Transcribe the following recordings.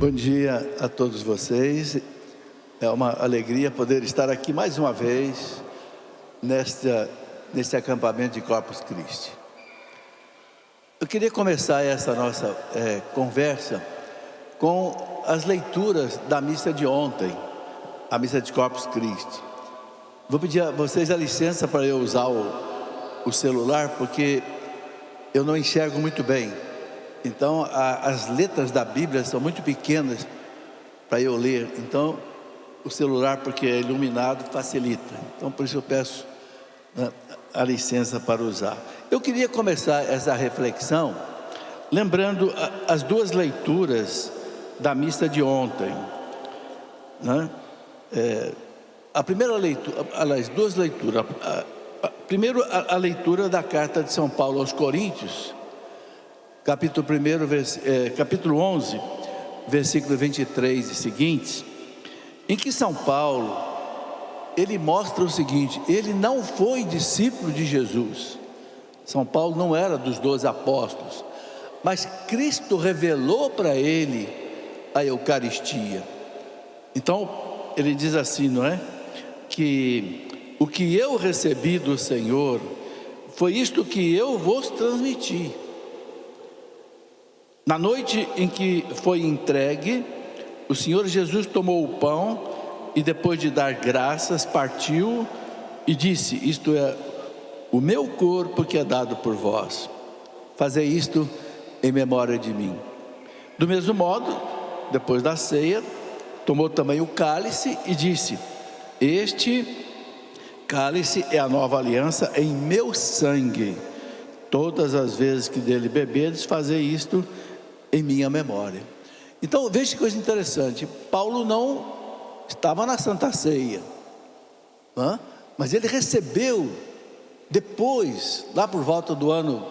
Bom dia a todos vocês. É uma alegria poder estar aqui mais uma vez neste acampamento de Corpus Christi. Eu queria começar essa nossa conversa com as leituras da missa de ontem, a missa de Corpus Christi. Vou pedir a vocês a licença para eu usar o celular, porque eu não enxergo muito bem. Então as letras da Bíblia são muito pequenas para eu ler. Então o celular, porque é iluminado, facilita. Então por isso eu peço a licença para usar. Eu queria começar essa reflexão lembrando as duas leituras da missa de ontem, né? A primeira leitura, as duas leituras. Primeiro a leitura da carta de São Paulo aos Coríntios, capítulo 11, versículo 23 e seguintes, em que São Paulo, ele mostra o seguinte: ele não foi discípulo de Jesus. São Paulo não era dos 12 apóstolos, mas Cristo revelou para ele a Eucaristia. Então, ele diz assim, não é? Que o que eu recebi do Senhor foi isto que eu vos transmiti. Na noite em que foi entregue, o Senhor Jesus tomou o pão e, depois de dar graças, partiu e disse: isto é o meu corpo que é dado por vós, fazei isto em memória de mim. Do mesmo modo, depois da ceia, tomou também o cálice e disse: este cálice é a nova aliança em meu sangue. Todas as vezes que dele bebedes, fazei isto em minha memória. Então veja que coisa interessante. Paulo não estava na Santa Ceia, mas ele recebeu depois, lá por volta do ano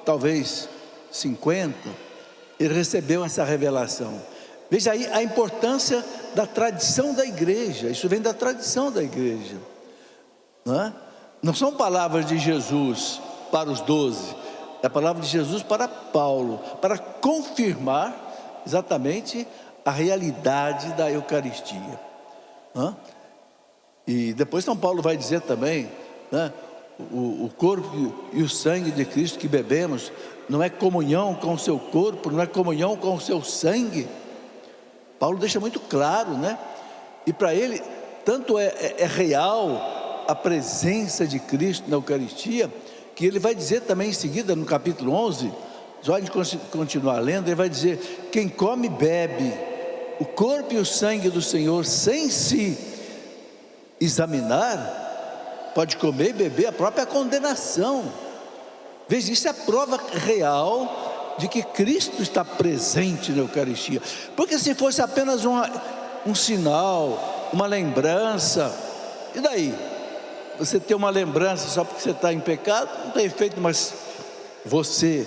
talvez 50, ele recebeu essa revelação. Veja aí a importância da tradição da igreja. Isso vem da tradição da igreja, não são palavras de Jesus para os 12, é a palavra de Jesus para Paulo, para confirmar exatamente a realidade da Eucaristia. E depois São Paulo vai dizer também, o corpo e o sangue de Cristo que bebemos não é comunhão com o seu corpo, não é comunhão com o seu sangue. Paulo deixa muito claro, e para ele tanto é real a presença de Cristo na Eucaristia, que ele vai dizer também em seguida no capítulo 11, só a gente continuar lendo, ele vai dizer: quem come e bebe o corpo e o sangue do Senhor sem se examinar, pode comer e beber a própria condenação. Veja, isso é a prova real de que Cristo está presente na Eucaristia. Porque se fosse apenas um sinal, uma lembrança, e daí? Você ter uma lembrança só porque você está em pecado, não tem efeito. Mas você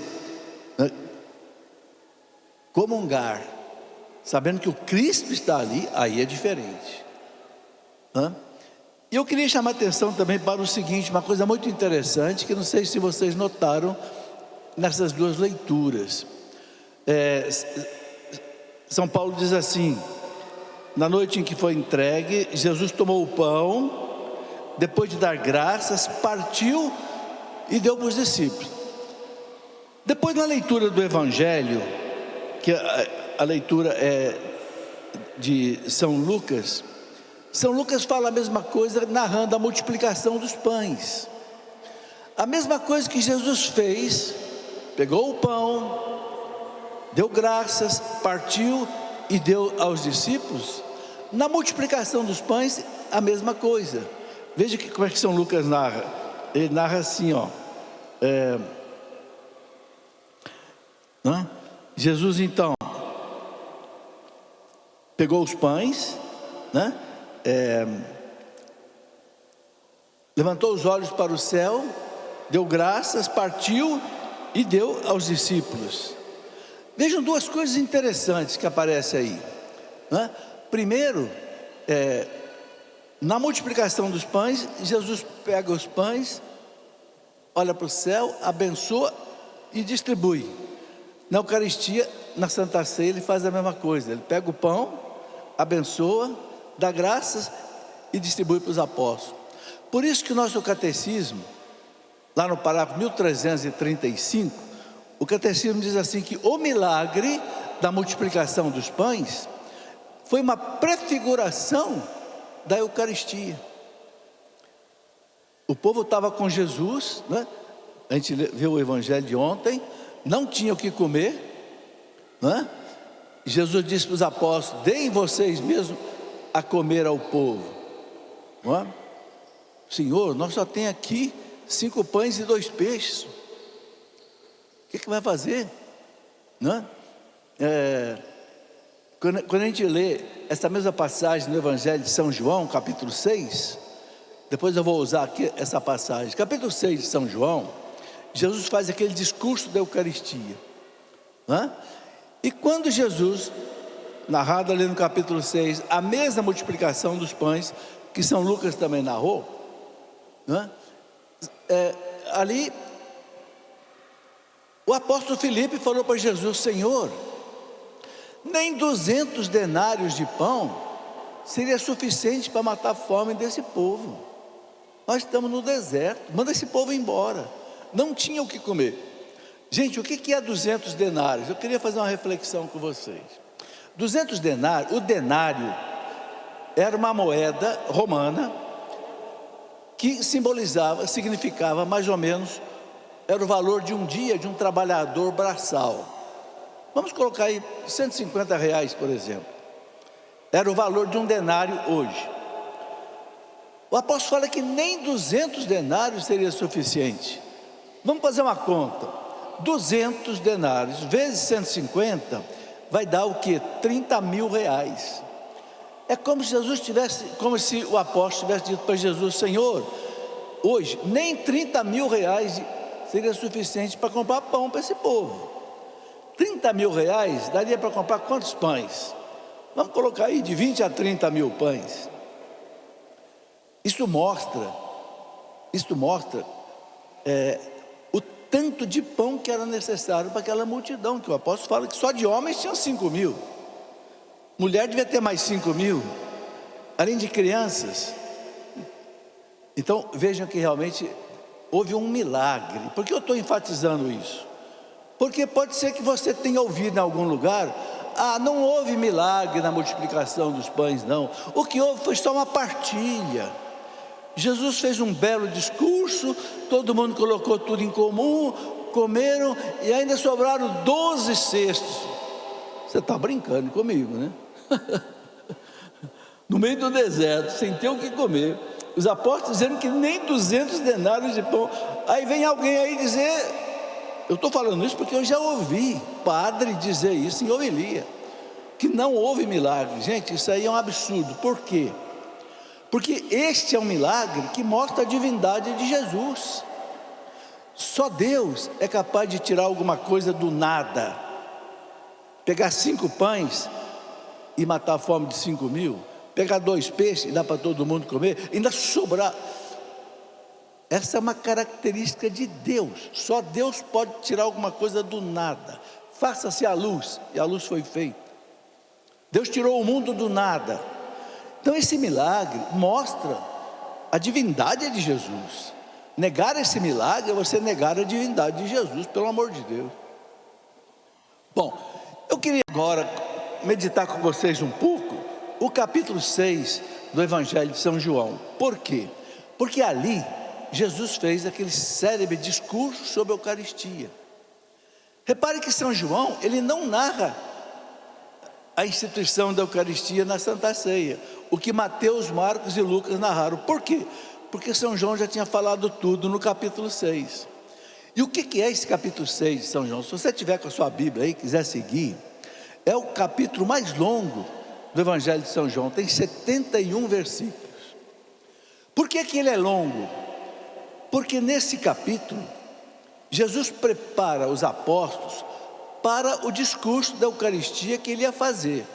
comungar, sabendo que o Cristo está ali, aí é diferente. E eu queria chamar a atenção também para o seguinte, uma coisa muito interessante, que não sei se vocês notaram nessas duas leituras. São Paulo diz assim: na noite em que foi entregue, Jesus tomou o pão, depois de dar graças, partiu e deu para os discípulos. Depois, na leitura do Evangelho, que a leitura é de São Lucas, São Lucas fala a mesma coisa, narrando a multiplicação dos pães. A mesma coisa que Jesus fez: pegou o pão, deu graças, partiu e deu aos discípulos. Na multiplicação dos pães, a mesma coisa. Veja como é que São Lucas narra. Ele narra assim, Jesus então pegou os pães, levantou os olhos para o céu, deu graças, partiu e deu aos discípulos. Vejam duas coisas interessantes que aparecem aí. Primeiro, na multiplicação dos pães, Jesus pega os pães, olha para o céu, abençoa e distribui. Na Eucaristia, na Santa Ceia, ele faz a mesma coisa. Ele pega o pão, abençoa, dá graças e distribui para os apóstolos. Por isso que o nosso catecismo, lá no parágrafo 1335, o catecismo diz assim que o milagre da multiplicação dos pães foi uma prefiguração da Eucaristia. O povo estava com Jesus, né? A gente viu o evangelho de ontem, não tinha o que comer, né? Jesus disse para os apóstolos: deem vocês mesmos a comer ao povo, não é? Senhor, nós só tem aqui 5 pães e 2 peixes, o que vai fazer? Não é? Quando a gente lê essa mesma passagem no Evangelho de São João, capítulo 6, depois eu vou usar aqui essa passagem, capítulo 6 de São João, Jesus faz aquele discurso da Eucaristia, né? E quando Jesus, narrado ali no capítulo 6, a mesma multiplicação dos pães, que São Lucas também narrou, né? Ali, o apóstolo Filipe falou para Jesus: Senhor, nem 200 denários de pão seria suficiente para matar a fome desse povo. Nós estamos no deserto, manda esse povo embora. Não tinha o que comer. Gente, o que é 200 denários? Eu queria fazer uma reflexão com vocês. 200 denários, o denário era uma moeda romana que significava mais ou menos, era o valor de um dia de um trabalhador braçal. Vamos colocar aí R$150, por exemplo. Era o valor de um denário hoje. O apóstolo fala que nem 200 denários seria suficiente. Vamos fazer uma conta. 200 denários vezes 150 vai dar o quê? R$30.000. É como se o apóstolo tivesse dito para Jesus: Senhor, hoje nem R$30.000 seria suficiente para comprar pão para esse povo. R$30.000 daria para comprar quantos pães? Vamos colocar aí de 20 a 30 mil pães. Isso mostra o tanto de pão que era necessário para aquela multidão, que o apóstolo fala que só de homens tinham 5.000, mulher devia ter mais 5.000, além de crianças. Então vejam que realmente houve um milagre. Por que eu estou enfatizando isso? Porque pode ser que você tenha ouvido em algum lugar: não houve milagre na multiplicação dos pães, não. O que houve foi só uma partilha. Jesus fez um belo discurso, todo mundo colocou tudo em comum, comeram e ainda sobraram 12 cestos. Você está brincando comigo, né? No meio do deserto, sem ter o que comer. Os apóstolos dizendo que nem 200 denários de pão. Aí vem alguém aí dizer... Eu estou falando isso porque eu já ouvi padre dizer isso em homilia, que não houve milagre. Gente, isso aí é um absurdo. Por quê? Porque este é um milagre que mostra a divindade de Jesus. Só Deus é capaz de tirar alguma coisa do nada. Pegar 5 pães e matar a fome de 5.000. Pegar 2 peixes e dar para todo mundo comer, ainda sobrar. Essa é uma característica de Deus. Só Deus pode tirar alguma coisa do nada. Faça-se a luz, e a luz foi feita. Deus tirou o mundo do nada. Então esse milagre mostra a divindade de Jesus. Negar esse milagre é você negar a divindade de Jesus, pelo amor de Deus. Bom, eu queria agora meditar com vocês um pouco o capítulo 6 do Evangelho de São João. Por quê? Porque ali Jesus fez aquele célebre discurso sobre a Eucaristia. Repare que São João, ele não narra a instituição da Eucaristia na Santa Ceia, o que Mateus, Marcos e Lucas narraram. Por quê? Porque São João já tinha falado tudo no capítulo 6. E o que é esse capítulo 6 de São João? Se você tiver com a sua Bíblia aí, quiser seguir, é o capítulo mais longo do Evangelho de São João, tem 71 versículos. Por que ele é longo? Porque nesse capítulo, Jesus prepara os apóstolos para o discurso da Eucaristia que ele ia fazer.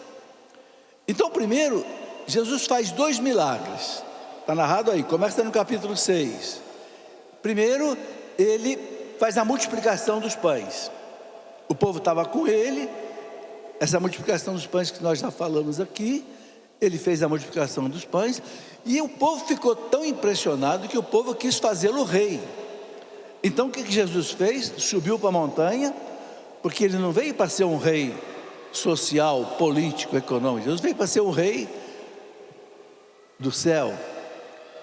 Então, primeiro, Jesus faz 2 milagres. Está narrado aí, começa no capítulo 6. Primeiro, ele faz a multiplicação dos pães. O povo estava com ele, essa multiplicação dos pães que nós já falamos aqui, ele fez a multiplicação dos pães, e o povo ficou tão impressionado que o povo quis fazê-lo rei. Então o que Jesus fez? Subiu para a montanha, porque ele não veio para ser um rei social, político, econômico. Jesus veio para ser um rei do céu.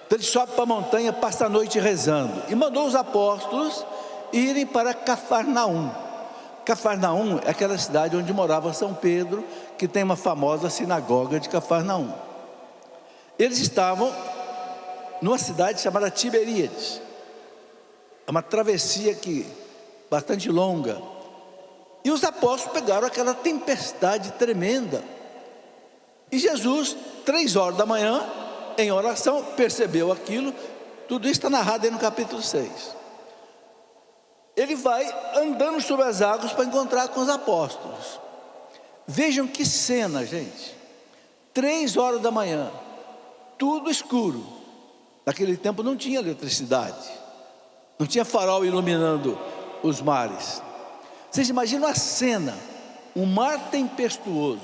Então ele sobe para a montanha, passa a noite rezando, e mandou os apóstolos irem para Cafarnaum. Cafarnaum é aquela cidade onde morava São Pedro, que tem uma famosa sinagoga de Cafarnaum. Eles estavam numa cidade chamada Tiberíades. É uma travessia aqui, bastante longa. E os apóstolos pegaram aquela tempestade tremenda. E Jesus, 3 horas da manhã, em oração, percebeu aquilo. Tudo isso está narrado aí no capítulo 6. Ele vai andando sobre as águas para encontrar com os apóstolos. Vejam que cena, gente. 3 horas da manhã, tudo escuro. Naquele tempo não tinha eletricidade, não tinha farol iluminando os mares. Vocês imaginam a cena, um mar tempestuoso,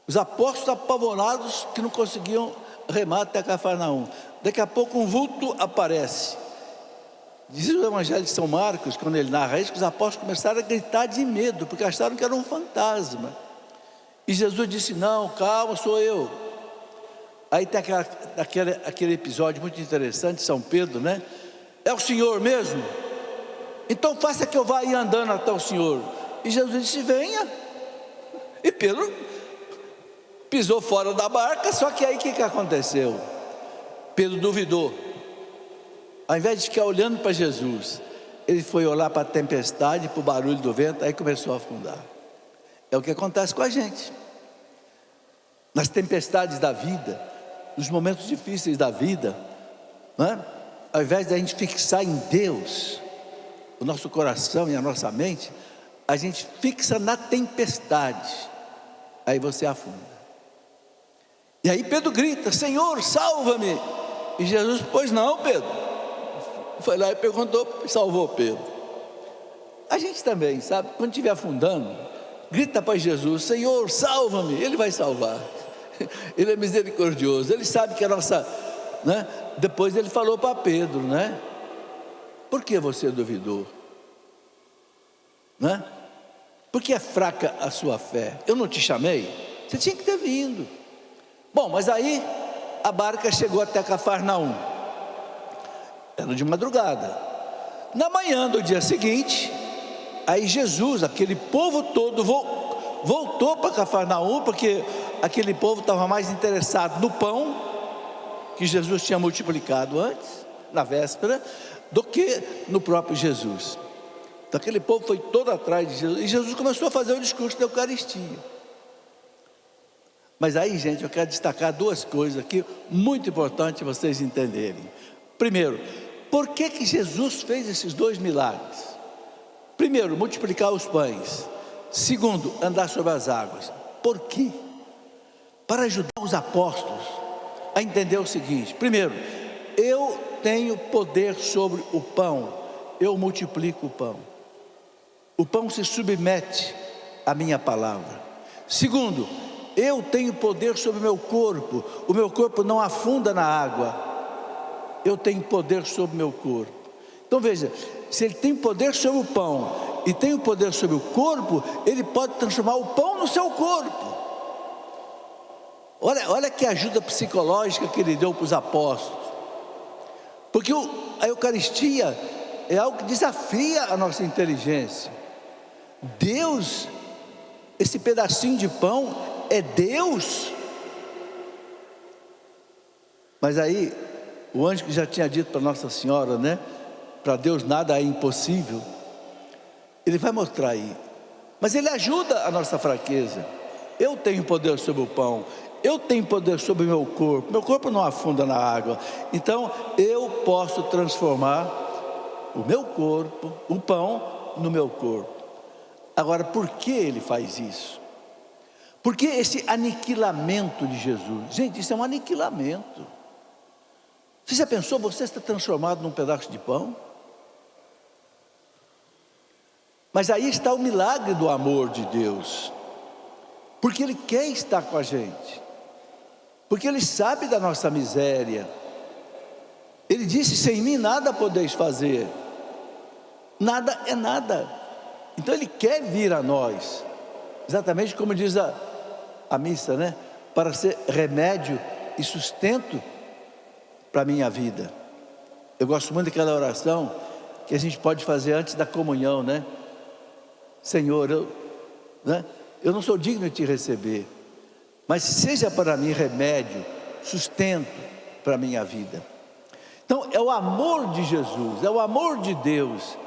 os apóstolos apavorados que não conseguiam remar até Cafarnaum. Daqui a pouco um vulto aparece. Diz o Evangelho de São Marcos, quando ele narra isso, que os apóstolos começaram a gritar de medo, porque acharam que era um fantasma. E Jesus disse: não, calma, sou eu. Aí tem aquele episódio muito interessante de São Pedro, né? É o Senhor mesmo? Então faça que eu vá aí andando até o Senhor. E Jesus disse: venha. E Pedro pisou fora da barca. Só que aí o que aconteceu? Pedro duvidou. Ao invés de ficar olhando para Jesus, ele foi olhar para a tempestade, para o barulho do vento. Aí começou a afundar. É o que acontece com a gente nas tempestades da vida, nos momentos difíceis da vida, né? Ao invés de a gente fixar em Deus o nosso coração e a nossa mente, a gente fixa na tempestade. Aí você afunda. E aí Pedro grita: Senhor, salva-me. E Jesus: pois não, Pedro. Foi lá e perguntou, salvou Pedro. A gente também, sabe, quando estiver afundando, grita para Jesus: Senhor, salva-me. Ele vai salvar. Ele é misericordioso. Ele sabe que a nossa, né? Depois ele falou para Pedro, né? Por que você duvidou? Né? Por que é fraca a sua fé? Eu não te chamei? Você tinha que ter vindo. Bom, mas aí a barca chegou até Cafarnaum. Era de madrugada. Na manhã do dia seguinte, aí Jesus, aquele povo todo voltou para Cafarnaum, porque aquele povo estava mais interessado no pão que Jesus tinha multiplicado antes, na véspera, do que no próprio Jesus. Então aquele povo foi todo atrás de Jesus, e Jesus começou a fazer o discurso da Eucaristia. Mas aí, gente, eu quero destacar 2 coisas aqui, muito importante vocês entenderem. Primeiro, por que Jesus fez esses 2 milagres? Primeiro, multiplicar os pães. Segundo, andar sobre as águas. Por quê? Para ajudar os apóstolos a entender o seguinte: primeiro, eu tenho poder sobre o pão, eu multiplico o pão. O pão se submete à minha palavra. Segundo, eu tenho poder sobre o meu corpo não afunda na água, eu tenho poder sobre o meu corpo. Então veja, se ele tem poder sobre o pão e tem o poder sobre o corpo, ele pode transformar o pão no seu corpo. Olha que ajuda psicológica que ele deu para os apóstolos, porque a Eucaristia é algo que desafia a nossa inteligência. Deus, esse pedacinho de pão é Deus. Mas aí o anjo que já tinha dito para Nossa Senhora, né? Para Deus nada é impossível. Ele vai mostrar aí, mas ele ajuda a nossa fraqueza. Eu tenho poder sobre o pão, eu tenho poder sobre o meu corpo não afunda na água. Então eu posso transformar o meu corpo, o pão, no meu corpo. Agora, por que ele faz isso? Porque esse aniquilamento de Jesus, gente, isso é um aniquilamento. Você já pensou, você está transformado num pedaço de pão? Mas aí está o milagre do amor de Deus, porque Ele quer estar com a gente, porque Ele sabe da nossa miséria. Ele disse: sem mim nada podeis fazer. Nada é nada. Então Ele quer vir a nós, exatamente como diz a missa, né? Para ser remédio e sustento para a minha vida. Eu gosto muito daquela oração que a gente pode fazer antes da comunhão, né? Senhor, eu não sou digno de te receber, mas seja para mim remédio, sustento para a minha vida. Então é o amor de Jesus, é o amor de Deus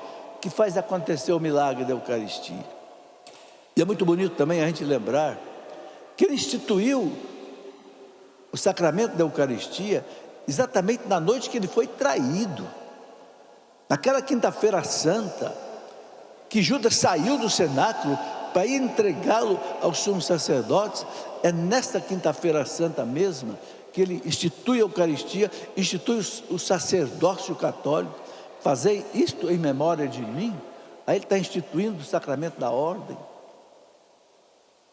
que faz acontecer o milagre da Eucaristia. E é muito bonito também a gente lembrar que Ele instituiu o sacramento da Eucaristia exatamente na noite que Ele foi traído, naquela quinta-feira santa, que Judas saiu do cenáculo para ir entregá-lo aos sumos sacerdotes. É nesta quinta-feira santa mesma que Ele institui a Eucaristia, institui o sacerdócio católico. Fazei isto em memória de mim. Aí Ele está instituindo o sacramento da ordem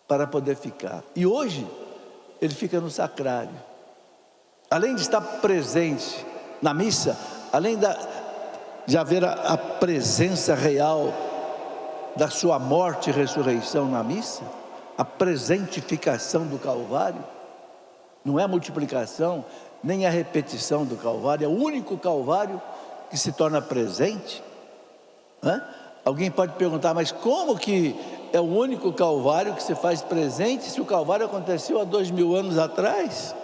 para poder ficar. E hoje Ele fica no sacrário. Além de estar presente na missa, além de haver a presença real da sua morte e ressurreição na missa, a presentificação do Calvário, não é a multiplicação, nem a repetição do Calvário, é o único Calvário que se torna presente. Alguém pode perguntar, mas como que é o único Calvário que se faz presente, se o Calvário aconteceu há 2000 anos atrás?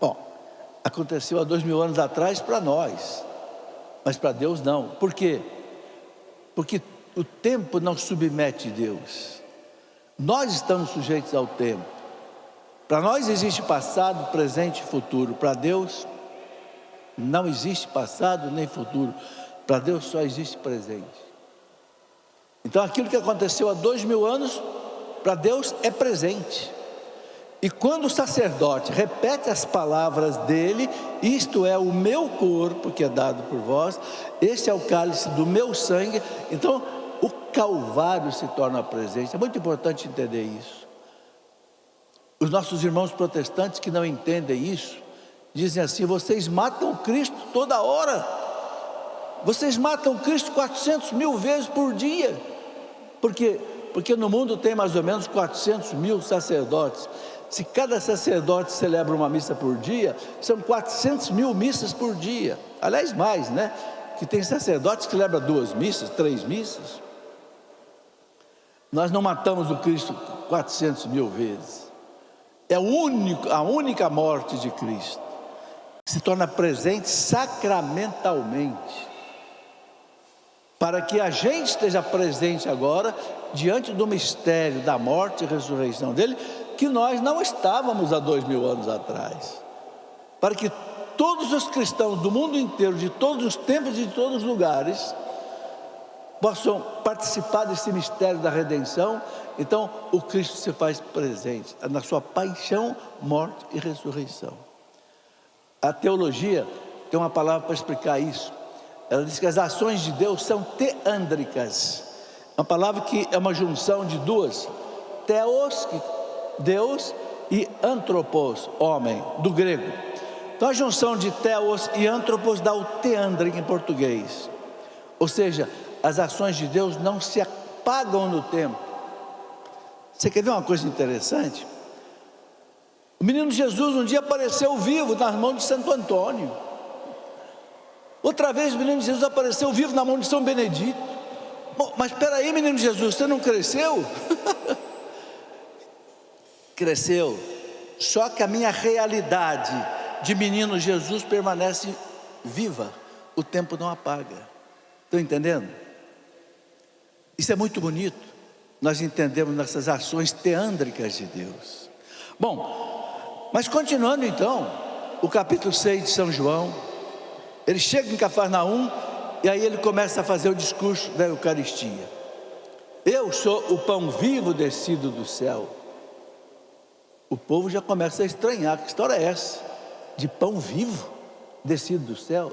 Bom, aconteceu há 2000 anos atrás para nós, mas para Deus não. Por quê? Porque o tempo não submete Deus. Nós estamos sujeitos ao tempo. Para nós existe passado, presente e futuro. Para Deus não existe passado nem futuro. Para Deus só existe presente. Então aquilo que aconteceu há 2000 anos, para Deus é presente. E quando o sacerdote repete as palavras dele: isto é o meu corpo que é dado por vós, este é o cálice do meu sangue. Então o Calvário se torna presente. É muito importante entender isso. Os nossos irmãos protestantes que não entendem isso, dizem assim: vocês matam o Cristo toda hora, vocês matam o Cristo 400 mil vezes por dia. Por quê? Porque no mundo tem mais ou menos 400 mil sacerdotes. Se cada sacerdote celebra uma missa por dia, são 400 mil missas por dia. Aliás, mais, né? Que tem sacerdotes que celebram 2 missas, 3 missas. Nós não matamos o Cristo 400 mil vezes. É a única morte de Cristo que se torna presente sacramentalmente, para que a gente esteja presente agora diante do mistério da morte e ressurreição dele, que nós não estávamos há 2000 anos atrás, para que todos os cristãos do mundo inteiro, de todos os tempos e de todos os lugares, possam participar desse mistério da redenção. Então o Cristo se faz presente na sua paixão, morte e ressurreição. A teologia tem uma palavra para explicar isso. Ela diz que as ações de Deus são teândricas, uma palavra que é uma junção de duas: theos, Deus, e anthropos, homem, do grego. Então a junção de theos e anthropos dá o teândrico em português. Ou seja, as ações de Deus não se apagam no tempo. Você quer ver uma coisa interessante? O menino Jesus um dia apareceu vivo nas mãos de Santo Antônio. Outra vez o menino Jesus apareceu vivo na mão de São Benedito. Bom, mas espera aí, menino Jesus, você não cresceu? Cresceu, só que a minha realidade de menino Jesus permanece viva, o tempo não apaga. Estão entendendo? Isso é muito bonito, nós entendemos nessas ações teândricas de Deus. Bom, mas continuando então, o capítulo 6 de São João, ele chega em Cafarnaum, e aí ele começa a fazer o discurso da Eucaristia. Eu sou o pão vivo descido do céu. O povo já começa a estranhar: que história é essa, de pão vivo descido do céu?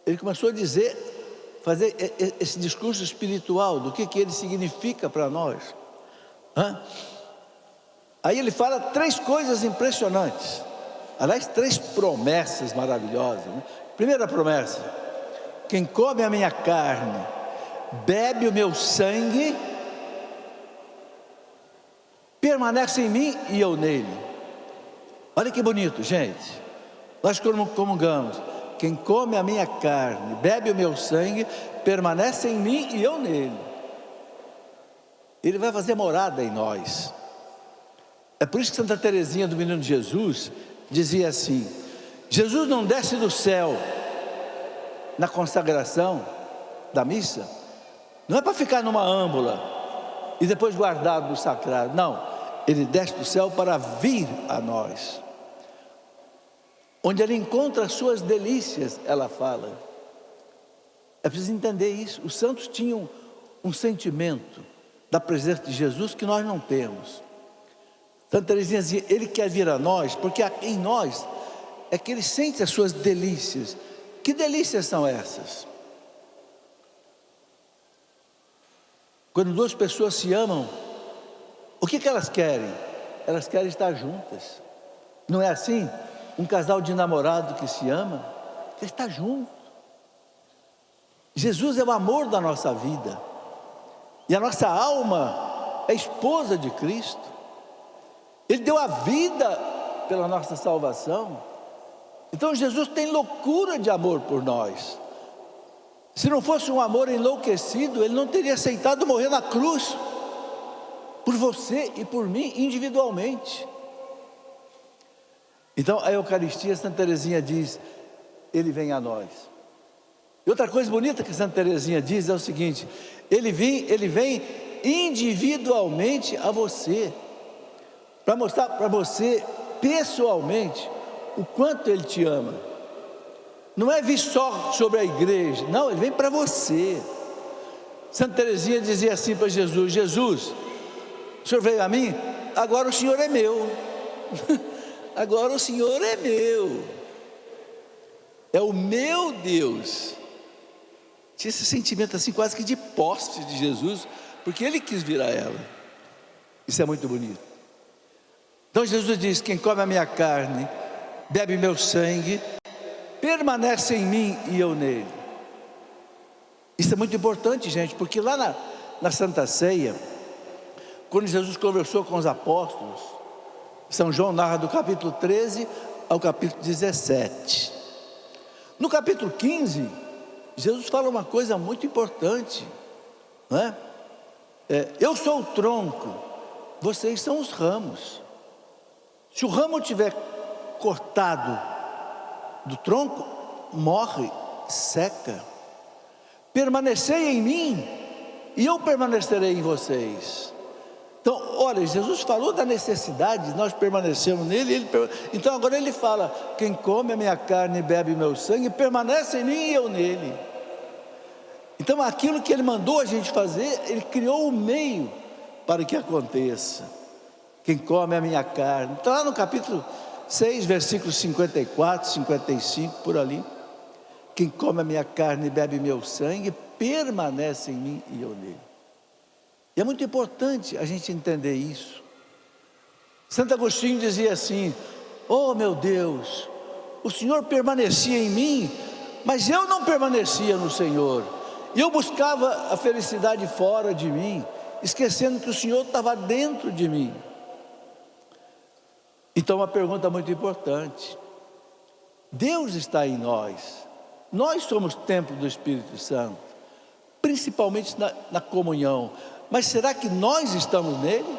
Ele começou a dizer fazer esse discurso espiritual do que ele significa para nós. Aí ele fala 3 coisas impressionantes, aliás, 3 promessas maravilhosas, né? Primeira promessa: quem come a minha carne, bebe o meu sangue, permanece em mim e eu nele. Olha que bonito, gente. Nós comungamos: quem come a minha carne, bebe o meu sangue, permanece em mim e eu nele. Ele vai fazer morada em nós. É por isso que Santa Teresinha do Menino Jesus dizia assim: Jesus não desce do céu na consagração da missa, não é para ficar numa âmbula e depois guardado no sacrário. Não, ele desce do céu para vir a nós, onde ele encontra as suas delícias, ela fala. É preciso entender isso. Os santos tinham um sentimento da presença de Jesus que nós não temos. Santa Teresinha dizia: ele quer vir a nós, porque em nós é que ele sente as suas delícias. Que delícias são essas? Quando 2 pessoas se amam, o que elas querem? Elas querem estar juntas. Não é assim? Um casal de namorado que se ama, quer estar junto. Jesus é o amor da nossa vida, e a nossa alma é esposa de Cristo. Ele deu a vida pela nossa salvação. Então Jesus tem loucura de amor por nós. Se não fosse um amor enlouquecido, ele não teria aceitado morrer na cruz por você e por mim individualmente. Então a Eucaristia, Santa Teresinha diz, ele vem a nós. E outra coisa bonita que Santa Teresinha diz é o seguinte: ele vem individualmente a você, para mostrar para você pessoalmente o quanto ele te ama. Não é vir só sobre a igreja, não, ele vem para você. Santa Teresinha dizia assim para Jesus: Jesus, o Senhor veio a mim, agora o Senhor é meu. Agora o Senhor é meu, é o meu Deus. Tinha esse sentimento assim, quase que de posse de Jesus, porque ele quis vir a ela. Isso é muito bonito. Então Jesus diz: quem come a minha carne, bebe meu sangue, permanece em mim e eu nele. Isso é muito importante, gente, porque lá na Santa Ceia, quando Jesus conversou com os apóstolos, São João narra do capítulo 13 ao capítulo 17. No capítulo 15, Jesus fala uma coisa muito importante, não é? Eu sou o tronco, vocês são os ramos. Se o ramo estiver cortado do tronco, morre, seca. Permanecei em mim e eu permanecerei em vocês. Então, olha, Jesus falou da necessidade de nós permanecermos nele. Então agora ele fala: quem come a minha carne e bebe meu sangue, permanece em mim e eu nele. Então aquilo que ele mandou a gente fazer, ele criou o meio para que aconteça. Quem come a minha carne, está lá no capítulo 6, versículos 54, 55, por ali. Quem come a minha carne e bebe meu sangue, permanece em mim e eu nele. E é muito importante a gente entender isso. Santo Agostinho dizia assim: oh meu Deus, o Senhor permanecia em mim, mas eu não permanecia no Senhor. E eu buscava a felicidade fora de mim, esquecendo que o Senhor estava dentro de mim. Então uma pergunta muito importante: Deus está em nós, nós somos templo do Espírito Santo, principalmente na comunhão, mas será que nós estamos nele?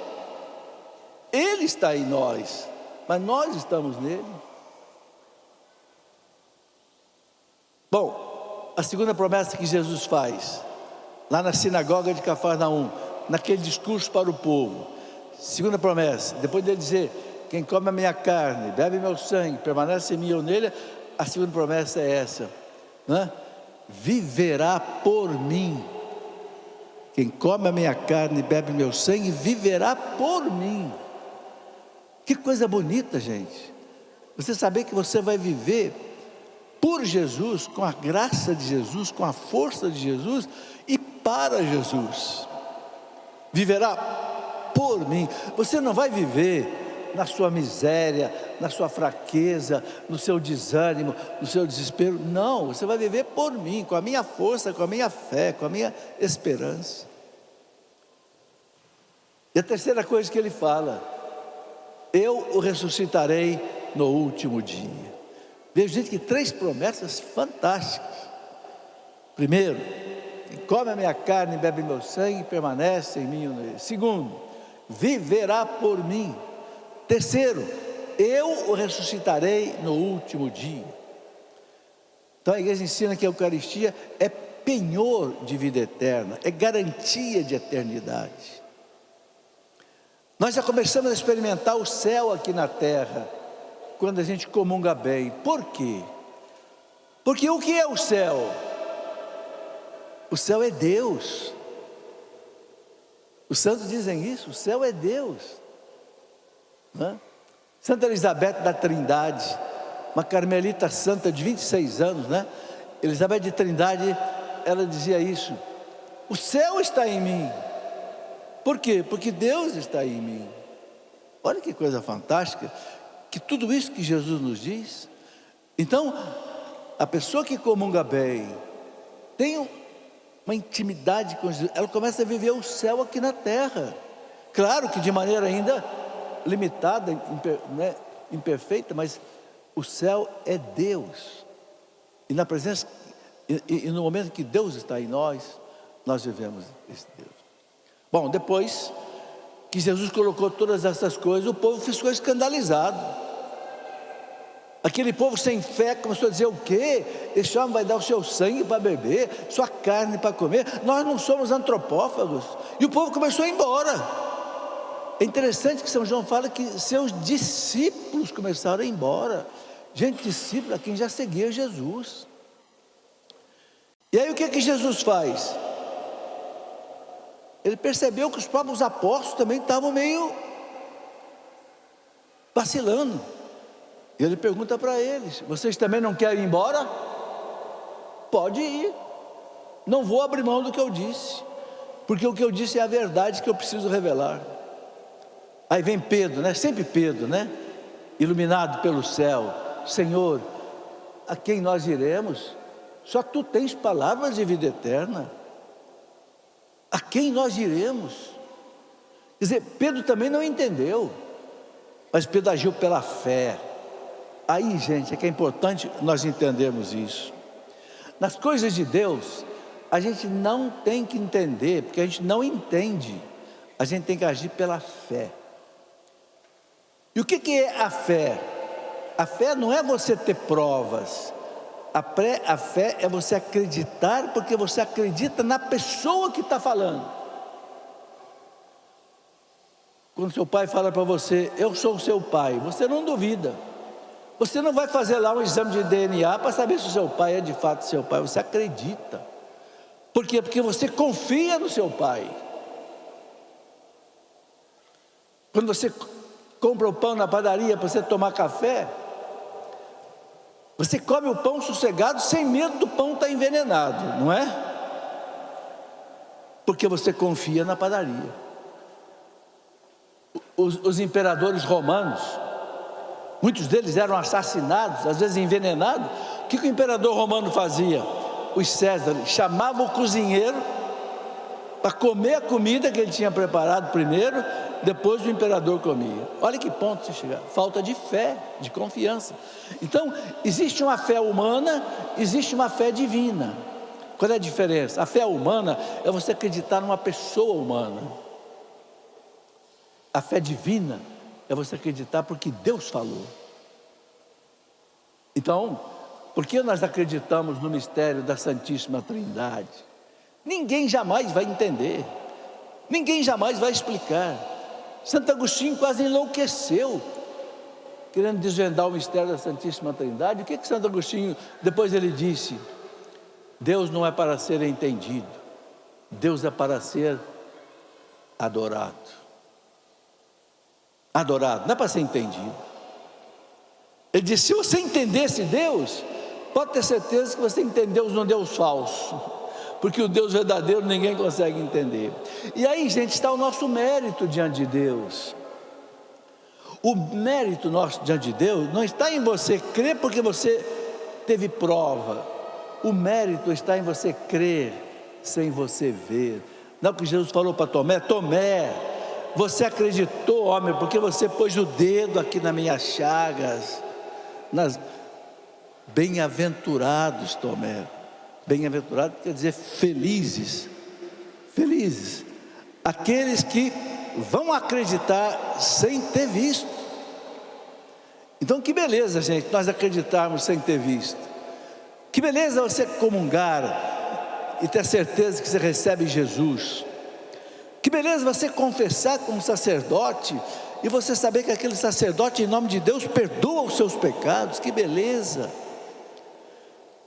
Ele está em nós, mas nós estamos nele? Bom, a segunda promessa que Jesus faz, lá na sinagoga de Cafarnaum, naquele discurso para o povo, segunda promessa, depois dele dizer: quem come a minha carne, bebe meu sangue, permanece em mim e eu nele, a segunda promessa é essa, né? Viverá por mim. Quem come a minha carne e bebe meu sangue, viverá por mim. Que coisa bonita, gente. Você saber que você vai viver por Jesus, com a graça de Jesus, com a força de Jesus e para Jesus. Viverá por mim. Você não vai viver na sua miséria, na sua fraqueza, no seu desânimo, no seu desespero. Não, você vai viver por mim, com a minha força, com a minha fé, com a minha esperança. E a terceira coisa que ele fala: eu o ressuscitarei no último dia. Vejo, gente, que 3 promessas fantásticas. Primeiro, quem come a minha carne e bebe meu sangue permanece em mim e nele. Segundo, viverá por mim. Terceiro, eu o ressuscitarei no último dia. Então a igreja ensina que a Eucaristia é penhor de vida eterna, é garantia de eternidade. Nós já começamos a experimentar o céu aqui na terra, quando a gente comunga bem. Por quê? Porque o que é o céu? O céu é Deus. Os santos dizem isso, o céu é Deus, né? Santa Elizabeth da Trindade, uma carmelita santa de 26 anos, né? Elizabeth de Trindade, ela dizia isso: o céu está em mim. Por quê? Porque Deus está em mim. Olha que coisa fantástica, que tudo isso que Jesus nos diz. Então, a pessoa que comunga bem, tem uma intimidade com Jesus, ela começa a viver o céu aqui na terra. Claro que de maneira ainda limitada, imperfeita, mas o céu é Deus. E na presença, e no momento que Deus está em nós, nós vivemos esse Deus. Bom, depois que Jesus colocou todas essas coisas, o povo ficou escandalizado. Aquele povo sem fé começou a dizer: o quê? Esse homem vai dar o seu sangue para beber, sua carne para comer? Nós não somos antropófagos. E o povo começou a ir embora. É interessante que São João fala que seus discípulos começaram a ir embora. Gente, discípulo a quem já seguia Jesus. E aí o que Jesus faz? Ele percebeu que os próprios apóstolos também estavam meio vacilando. E ele pergunta para eles: vocês também não querem ir embora? Pode ir. Não vou abrir mão do que eu disse, porque o que eu disse é a verdade que eu preciso revelar. Aí vem Pedro, né? Sempre Pedro, né? Iluminado pelo céu: Senhor, a quem nós iremos? Só tu tens palavras de vida eterna. A quem nós iremos? Quer dizer, Pedro também não entendeu, mas Pedro agiu pela fé. Aí, gente, é que é importante nós entendermos isso. Nas coisas de Deus, a gente não tem que entender, porque a gente não entende. A gente tem que agir pela fé. E o que é a fé? A fé não é você ter provas. A fé é você acreditar, porque você acredita na pessoa que está falando. Quando seu pai fala para você: eu sou o seu pai, você não duvida. Você não vai fazer lá um exame de DNA para saber se o seu pai é de fato seu pai. Você acredita. Por quê? Porque você confia no seu pai. Quando você compra o pão na padaria para você tomar café, você come o pão sossegado, sem medo do pão estar envenenado, não é? Porque você confia na padaria. Os imperadores romanos, muitos deles eram assassinados, às vezes envenenados. O que o imperador romano fazia? Os Césares chamavam o cozinheiro para comer a comida que ele tinha preparado primeiro, depois o imperador comia. Olha que ponto você chega. Falta de fé, de confiança. Então, existe uma fé humana, existe uma fé divina. Qual é a diferença? A fé humana é você acreditar numa pessoa humana. A fé divina é você acreditar porque Deus falou. Então, por que nós acreditamos no mistério da Santíssima Trindade? Ninguém jamais vai entender, ninguém jamais vai explicar. Santo Agostinho quase enlouqueceu, querendo desvendar o mistério da Santíssima Trindade. O que Santo Agostinho, depois ele disse: Deus não é para ser entendido, Deus é para ser adorado. Adorado, não é para ser entendido. Ele disse: se você entendesse Deus, pode ter certeza que você entendeu um Deus falso, porque o Deus verdadeiro ninguém consegue entender. E aí, gente, está o nosso mérito diante de Deus. O mérito nosso diante de Deus não está em você crer porque você teve prova. O mérito está em você crer sem você ver. Não, porque Jesus falou para Tomé: Tomé, você acreditou, homem, porque você pôs o dedo aqui nas minhas chagas. Bem-aventurados, Tomé. Bem-aventurado quer dizer felizes. Felizes aqueles que vão acreditar sem ter visto. Então que beleza, gente, nós acreditarmos sem ter visto. Que beleza você comungar e ter certeza que você recebe Jesus. Que beleza você confessar como sacerdote e você saber que aquele sacerdote, em nome de Deus, perdoa os seus pecados. Que beleza.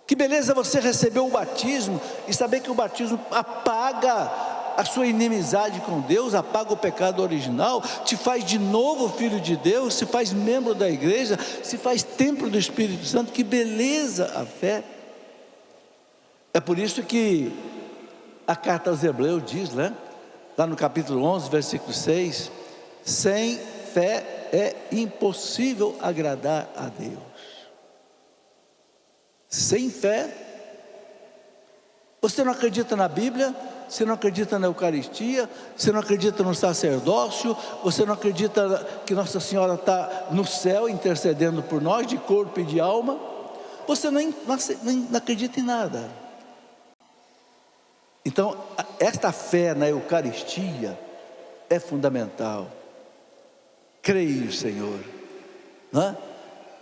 Que beleza você receber o batismo e saber que o batismo apaga a sua inimizade com Deus, apaga o pecado original, te faz de novo filho de Deus, se faz membro da igreja, se faz templo do Espírito Santo. Que beleza a fé. É por isso que a carta aos Hebreus diz, né? Lá no capítulo 11, versículo 6, sem fé é impossível agradar a Deus. Sem fé, você não acredita na Bíblia, você não acredita na Eucaristia, você não acredita no sacerdócio, você não acredita que Nossa Senhora está no céu intercedendo por nós, de corpo e de alma, você não acredita em nada. Então, esta fé na Eucaristia é fundamental. Creio, Senhor.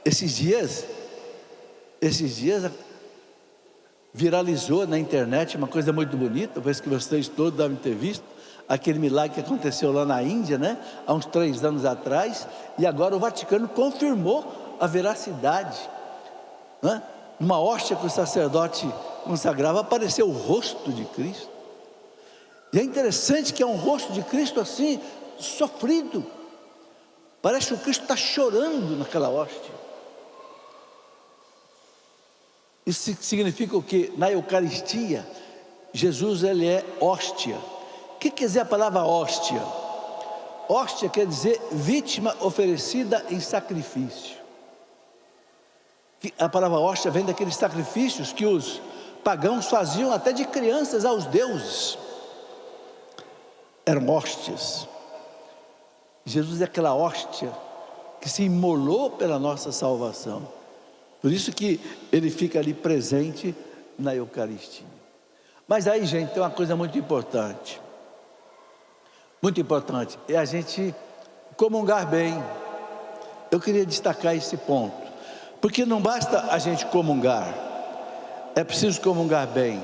Esses dias viralizou na internet uma coisa muito bonita, talvez que vocês todos devem ter visto, aquele milagre que aconteceu lá na Índia, né? Há uns 3 anos atrás, e agora o Vaticano confirmou a veracidade, né? Uma hóstia que o sacerdote consagrava, apareceu o rosto de Cristo. E é interessante que é um rosto de Cristo assim, sofrido. Parece que o Cristo está chorando naquela hóstia. Isso significa o que? Na Eucaristia, Jesus ele é hóstia. O que quer dizer a palavra hóstia? Hóstia quer dizer vítima oferecida em sacrifício. A palavra hóstia vem daqueles sacrifícios que os pagãos faziam até de crianças aos deuses. Eram hóstias. Jesus é aquela hóstia que se imolou pela nossa salvação. Por isso que ele fica ali presente na Eucaristia. Mas aí, gente, tem uma coisa muito importante. Muito importante, é a gente comungar bem. Eu queria destacar esse ponto. Porque não basta a gente comungar, é preciso comungar bem.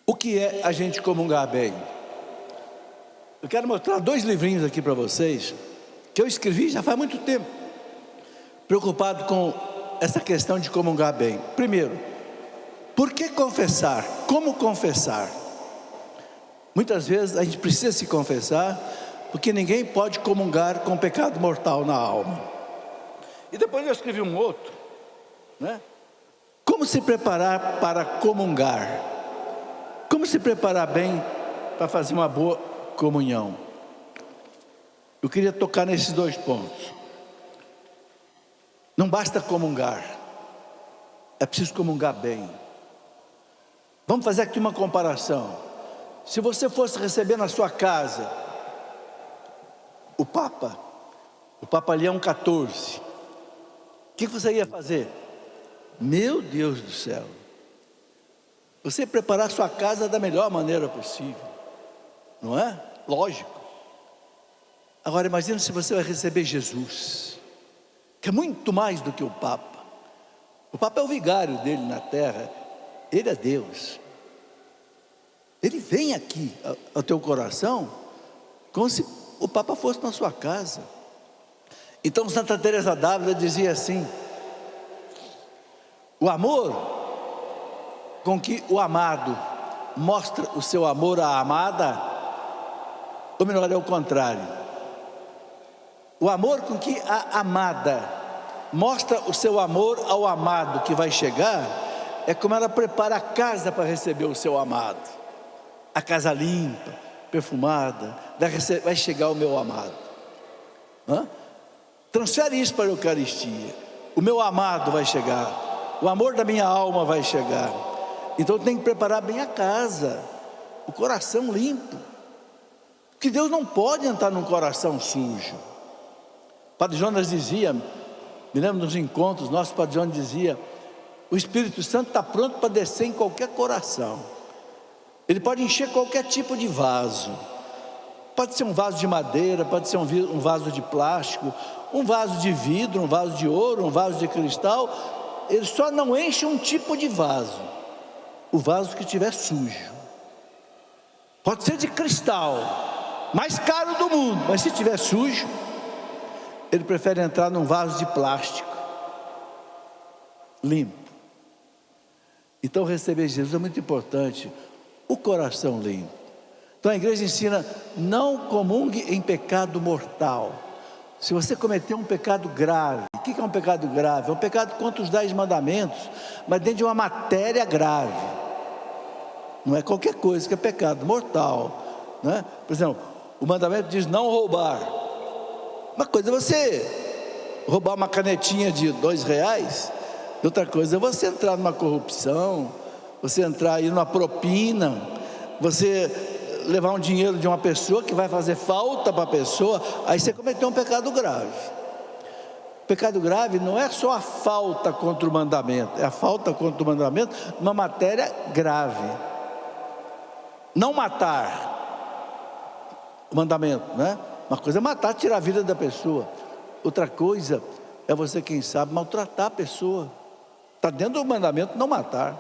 O que é a gente comungar bem? Eu quero mostrar 2 livrinhos aqui para vocês, que eu escrevi já faz muito tempo, preocupado com essa questão de comungar bem. Primeiro, por que confessar? Como confessar? Muitas vezes a gente precisa se confessar, porque ninguém pode comungar com pecado mortal na alma. E depois eu escrevi um outro, né? Como se preparar para comungar? Como se preparar bem para fazer uma boa comunhão? Eu queria tocar nesses 2 pontos. Não basta comungar, é preciso comungar bem. Vamos fazer aqui uma comparação. Se você fosse receber na sua casa o Papa Leão XIV, o que você ia fazer? Meu Deus do céu, você ia preparar a sua casa da melhor maneira possível, não é? Lógico. Agora imagine se você vai receber Jesus, que é muito mais do que o Papa. O Papa é o vigário dele na terra, ele é Deus. Ele vem aqui ao teu coração como se o Papa fosse na sua casa. Então Santa Teresa d'Ávila dizia assim: o amor com que o amado mostra o seu amor à amada ou melhor, é o contrário. O amor com que a amada mostra o seu amor ao amado que vai chegar, é como ela prepara a casa para receber o seu amado. A casa limpa, perfumada, vai chegar o meu amado. Transfere isso para a Eucaristia. O meu amado vai chegar, o amor da minha alma vai chegar. Então tem que preparar bem a casa, o coração limpo, porque Deus não pode entrar num coração sujo. Padre Jonas dizia, me lembro dos encontros, nosso Padre Jonas dizia: o Espírito Santo está pronto para descer em qualquer coração. Ele pode encher qualquer tipo de vaso. Pode ser um vaso de madeira, pode ser um vaso de plástico, um vaso de vidro, um vaso de ouro, um vaso de cristal. Ele só não enche um tipo de vaso, o vaso que estiver sujo. Pode ser de cristal, mais caro do mundo, mas se estiver sujo, ele prefere entrar num vaso de plástico, limpo. Então receber Jesus é muito importante, o coração limpo. Então a igreja ensina: não comungue em pecado mortal. Se você cometer um pecado grave, o que é um pecado grave? É um pecado contra os 10 mandamentos, mas dentro de uma matéria grave. Não é qualquer coisa que é pecado mortal, né? Por exemplo, o mandamento diz não roubar. Uma coisa é você roubar uma canetinha de R$2, outra coisa é você entrar numa corrupção, você entrar aí numa propina, você levar um dinheiro de uma pessoa que vai fazer falta para a pessoa, aí você cometeu um pecado grave. Pecado grave não é só a falta contra o mandamento, é a falta contra o mandamento numa matéria grave. Não matar, o mandamento, né? Uma coisa é matar, tirar a vida da pessoa. Outra coisa é você, quem sabe, maltratar a pessoa. Está dentro do mandamento não matar.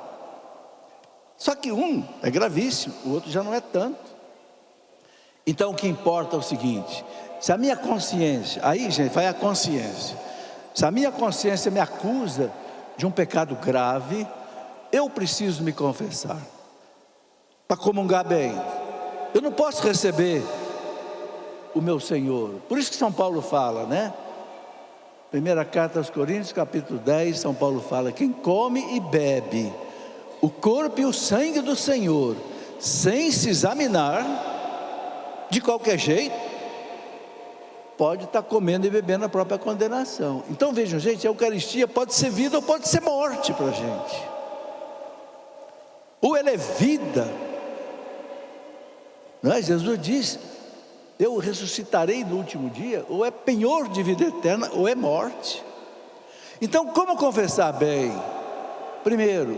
Só que um é gravíssimo, o outro já não é tanto. Então o que importa é o seguinte: se a minha consciência, aí gente, vai a consciência. Se a minha consciência me acusa de um pecado grave, eu preciso me confessar, para comungar bem. Eu não posso receber o meu Senhor. Por isso que São Paulo fala, né? Primeira carta aos Coríntios, capítulo 10, São Paulo fala: quem come e bebe o corpo e o sangue do Senhor, sem se examinar, de qualquer jeito, pode estar comendo e bebendo a própria condenação. Então vejam, gente, a Eucaristia pode ser vida ou pode ser morte para a gente. Ou ela é vida, não é? Jesus diz: eu ressuscitarei no último dia. Ou é penhor de vida eterna, ou é morte. Então como confessar bem? Primeiro,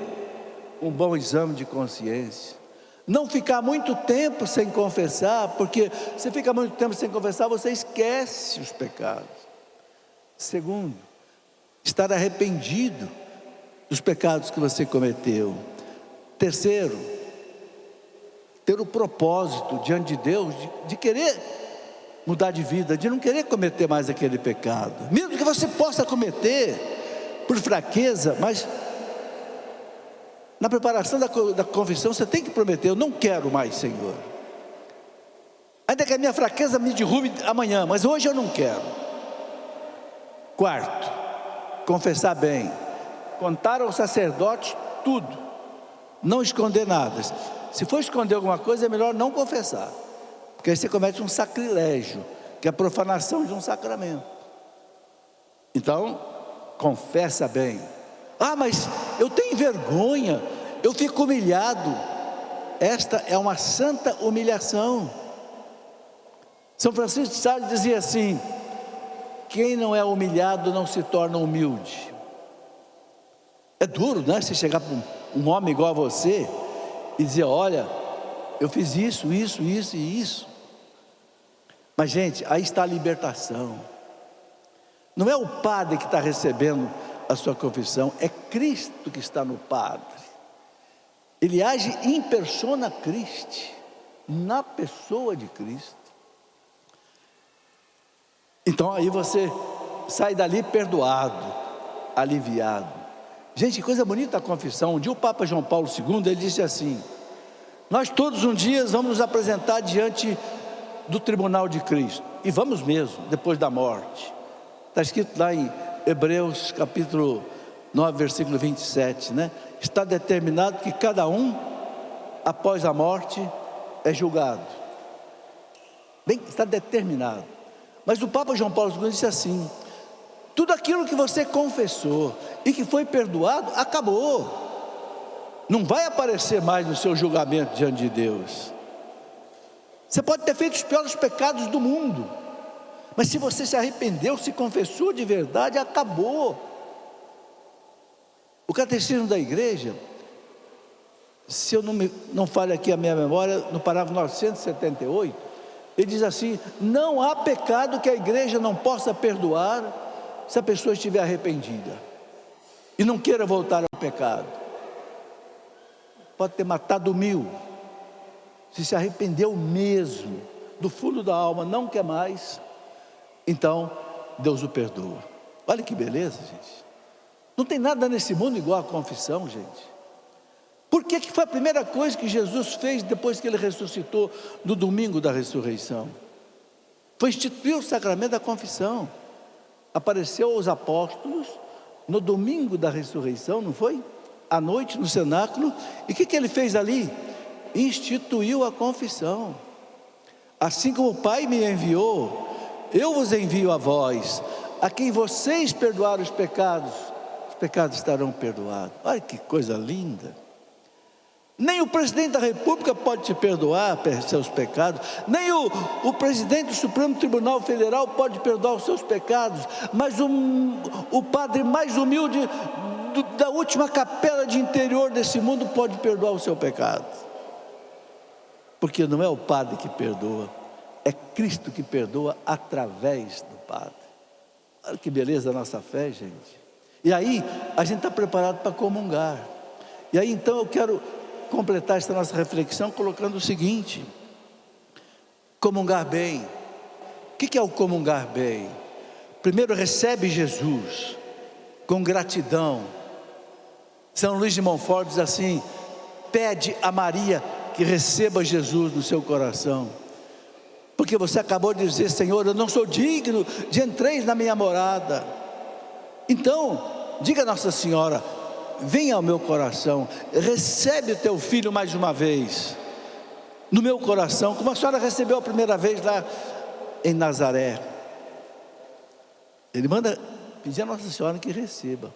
um bom exame de consciência. Não ficar muito tempo sem confessar, porque se fica muito tempo sem confessar, você esquece os pecados. Segundo, estar arrependido dos pecados que você cometeu. Terceiro, ter o propósito diante de Deus de querer mudar de vida, de não querer cometer mais aquele pecado, mesmo que você possa cometer por fraqueza, mas na preparação da confissão você tem que prometer: eu não quero mais, Senhor, ainda que a minha fraqueza me derrube amanhã, mas hoje eu não quero. Quarto, confessar bem, contar ao sacerdote tudo, não esconder nada. Se for esconder alguma coisa, é melhor não confessar, porque aí você comete um sacrilégio, que é a profanação de um sacramento. Então, confessa bem. Ah, mas eu tenho vergonha, eu fico humilhado. Esta é uma santa humilhação. São Francisco de Sales dizia assim: quem não é humilhado não se torna humilde. É duro, né? Você chegar para um homem igual a você e dizer: olha, eu fiz isso, isso, isso e isso. Mas gente, aí está a libertação. Não é o padre que está recebendo a sua confissão, é Cristo que está no padre. Ele age in persona Christi, na pessoa de Cristo. Então aí você sai dali perdoado, aliviado. Gente, que coisa bonita a confissão. Um dia o Papa João Paulo II, ele disse assim: nós todos um dia vamos nos apresentar diante do tribunal de Cristo. E vamos mesmo, depois da morte. Está escrito lá em Hebreus capítulo 9, versículo 27, né? Está determinado que cada um, após a morte, é julgado. Bem, está determinado. Mas o Papa João Paulo II disse assim: tudo aquilo que você confessou e que foi perdoado, acabou. Não vai aparecer mais no seu julgamento diante de Deus. Você pode ter feito os piores pecados do mundo, mas se você se arrependeu, se confessou de verdade, acabou. O catecismo da igreja, se eu não falho aqui a minha memória, no parágrafo 978, ele diz assim: não há pecado que a igreja não possa perdoar se a pessoa estiver arrependida e não queira voltar ao pecado. Pode ter matado 1000, se arrependeu mesmo, do fundo da alma, não quer mais, então Deus o perdoa. Olha que beleza, gente. Não tem nada nesse mundo igual a confissão, gente. Por que foi a primeira coisa que Jesus fez depois que ele ressuscitou, no domingo da ressurreição? Foi instituir o sacramento da confissão. Apareceu aos apóstolos no domingo da ressurreição, não foi? À noite no cenáculo. E o que ele fez ali? Instituiu a confissão. Assim como o Pai me enviou, eu vos envio a vós. A quem vocês perdoarem os pecados estarão perdoados. Olha que coisa linda. Nem o presidente da república pode te perdoar seus pecados, nem o presidente do Supremo Tribunal Federal pode perdoar os seus pecados, mas o padre mais humilde da última capela de interior desse mundo pode perdoar o seu pecado. Porque não é o padre que perdoa, é Cristo que perdoa através do padre. Olha que beleza a nossa fé, gente. E aí a gente está preparado para comungar. E aí então eu quero completar esta nossa reflexão colocando o seguinte: comungar bem. O que é o comungar bem? Primeiro, recebe Jesus com gratidão. São Luís de Montfort diz assim: pede a Maria que receba Jesus no seu coração, porque você acabou de dizer: Senhor, eu não sou digno de entreis na minha morada. Então, diga a Nossa Senhora: venha ao meu coração, recebe o teu filho mais uma vez, no meu coração, como a senhora recebeu a primeira vez lá em Nazaré. Ele manda pedir a Nossa Senhora que receba.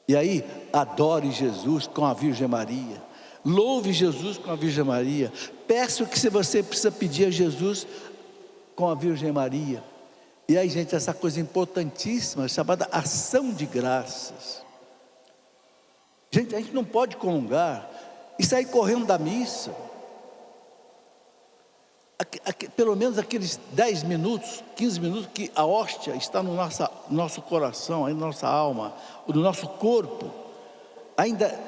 E aí, adore Jesus com a Virgem Maria, louve Jesus com a Virgem Maria, peça o que você precisa pedir a Jesus com a Virgem Maria. E aí, gente, essa coisa importantíssima chamada ação de graças. Gente, a gente não pode comungar e sair correndo da missa. Pelo menos aqueles 10 minutos, 15 minutos que a hóstia está no nosso coração, aí na nossa alma, no nosso corpo. Ainda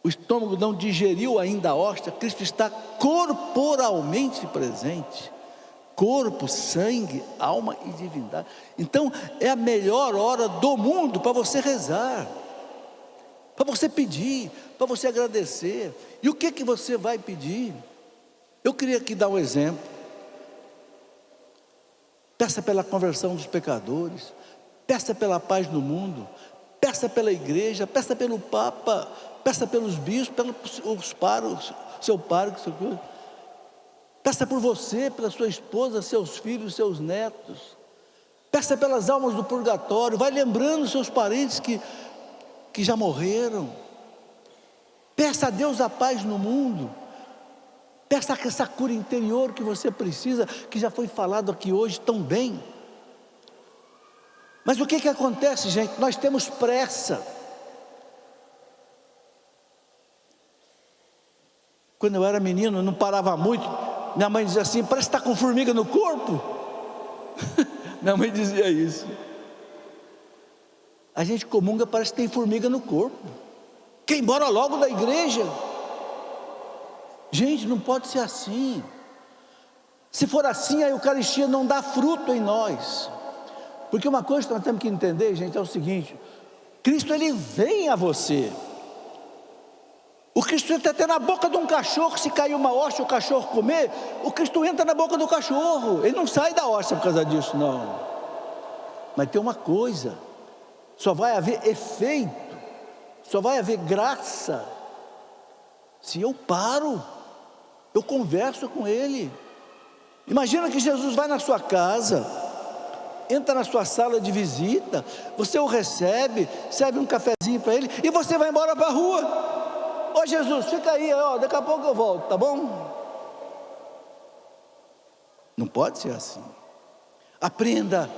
o estômago não digeriu ainda a hóstia, Cristo está corporalmente presente. Corpo, sangue, alma e divindade. Então é a melhor hora do mundo para você rezar, para você pedir, para você agradecer. E o que você vai pedir? Eu queria aqui dar um exemplo. Peça pela conversão dos pecadores, peça pela paz no mundo, peça pela igreja, peça pelo Papa, peça pelos bispos, pelos párocos, seu pároco, seu coisa. Peça por você, pela sua esposa, seus filhos, seus netos. Peça pelas almas do purgatório. Vai lembrando seus parentes que já morreram. Peça a Deus a paz no mundo. Peça essa cura interior que você precisa, que já foi falado aqui hoje tão bem. Mas o que acontece, gente? Nós temos pressa. Quando eu era menino, não parava muito. Minha mãe dizia assim: parece que está com formiga no corpo. Minha mãe dizia isso. A gente comunga, parece que tem formiga no corpo. Quer ir embora logo da igreja? Gente, não pode ser assim. Se for assim, a Eucaristia não dá fruto em nós. Porque uma coisa que nós temos que entender, gente, é o seguinte: Cristo, Ele vem a você. O Cristo entra até na boca de um cachorro. Se cair uma hóstia, o cachorro comer, o Cristo entra na boca do cachorro. Ele não sai da hóstia por causa disso, não. Mas tem uma coisa: só vai haver efeito, só vai haver graça se eu paro, eu converso com Ele. Imagina que Jesus vai na sua casa, entra na sua sala de visita, você o recebe, serve um cafezinho para ele e você vai embora para a rua. Ô Jesus, fica aí, ó, daqui a pouco eu volto, tá bom? Não pode ser assim. Aprenda,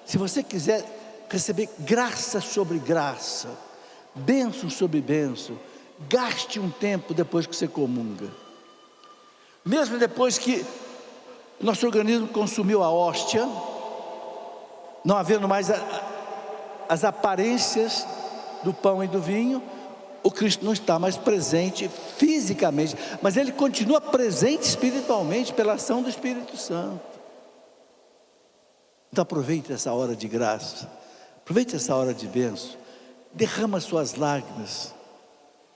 se você quiser receber graça sobre graça, bênção sobre bênção, gaste um tempo depois que você comunga. Mesmo depois que nosso organismo consumiu a hóstia, não havendo mais as aparências do pão e do vinho, o Cristo não está mais presente fisicamente, mas Ele continua presente espiritualmente pela ação do Espírito Santo. Então aproveite essa hora de graça, aproveite essa hora de bênção, derrama suas lágrimas,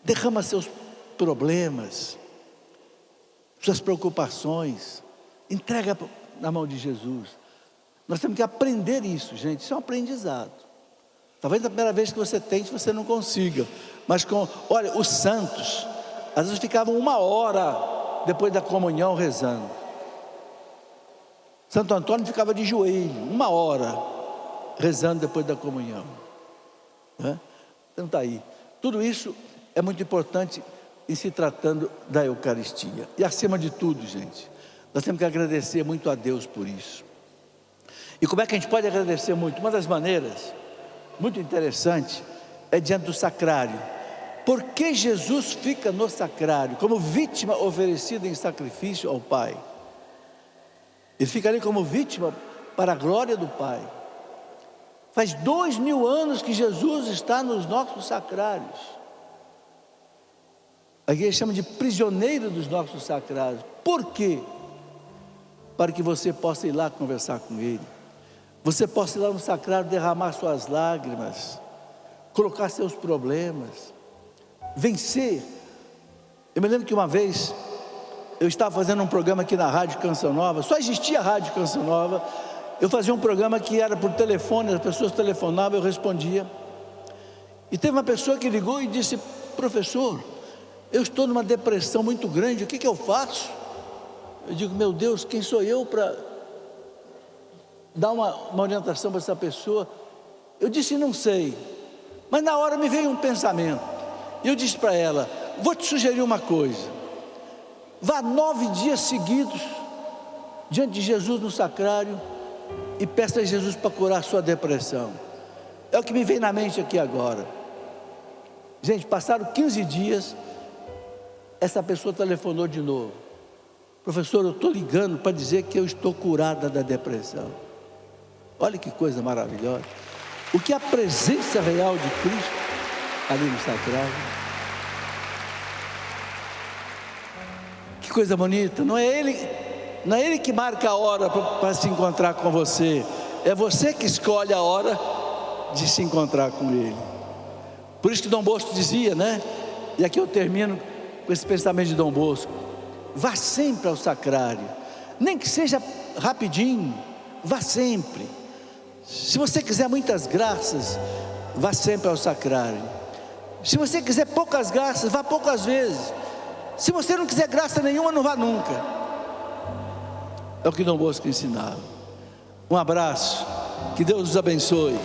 derrama seus problemas, suas preocupações, entrega na mão de Jesus. Nós temos que aprender isso, gente. Isso é um aprendizado. Talvez a primeira vez que você tente, você não consiga. Mas olha, os santos, às vezes ficavam 1 hora depois da comunhão rezando. Santo Antônio ficava de joelho, 1 hora, rezando depois da comunhão, né? Então está aí. Tudo isso é muito importante em se tratando da Eucaristia. E acima de tudo, gente, nós temos que agradecer muito a Deus por isso. E como é que a gente pode agradecer muito? Uma das maneiras muito interessante é diante do sacrário. Por que Jesus fica no sacrário como vítima oferecida em sacrifício ao Pai? Ele fica ali como vítima para a glória do Pai. Faz 2000 anos que Jesus está nos nossos sacrários. A igreja chama de prisioneiro dos nossos sacrários. Por quê? Para que você possa ir lá conversar com Ele, você possa ir lá no sacrário derramar suas lágrimas, colocar seus problemas, vencer. Eu me lembro que uma vez eu estava fazendo um programa aqui na Rádio Canção Nova, só existia a Rádio Canção Nova. Eu fazia um programa que era por telefone, as pessoas telefonavam, eu respondia. E teve uma pessoa que ligou e disse: professor, eu estou numa depressão muito grande, o que eu faço? Eu digo: meu Deus, quem sou eu para dar uma orientação para essa pessoa? Eu disse: não sei. Mas na hora me veio um pensamento, e eu disse para ela: vou te sugerir uma coisa, vá 9 dias seguidos diante de Jesus no sacrário e peça a Jesus para curar a sua depressão. É o que me vem na mente aqui agora. Gente, passaram 15 dias, essa pessoa telefonou de novo: professor, eu estou ligando para dizer que eu estou curada da depressão. Olha que coisa maravilhosa. O que é a presença real de Cristo ali no sacrário. Que coisa bonita. Não é Ele que marca a hora para se encontrar com você, é você que escolhe a hora de se encontrar com Ele. Por isso que Dom Bosco dizia, né? E aqui eu termino com esse pensamento de Dom Bosco: vá sempre ao sacrário, nem que seja rapidinho, vá sempre. Se você quiser muitas graças, vá sempre ao sacrário. Se você quiser poucas graças, vá poucas vezes. Se você não quiser graça nenhuma, não vá nunca. É o que Dom Bosco ensinava. Um abraço, que Deus os abençoe.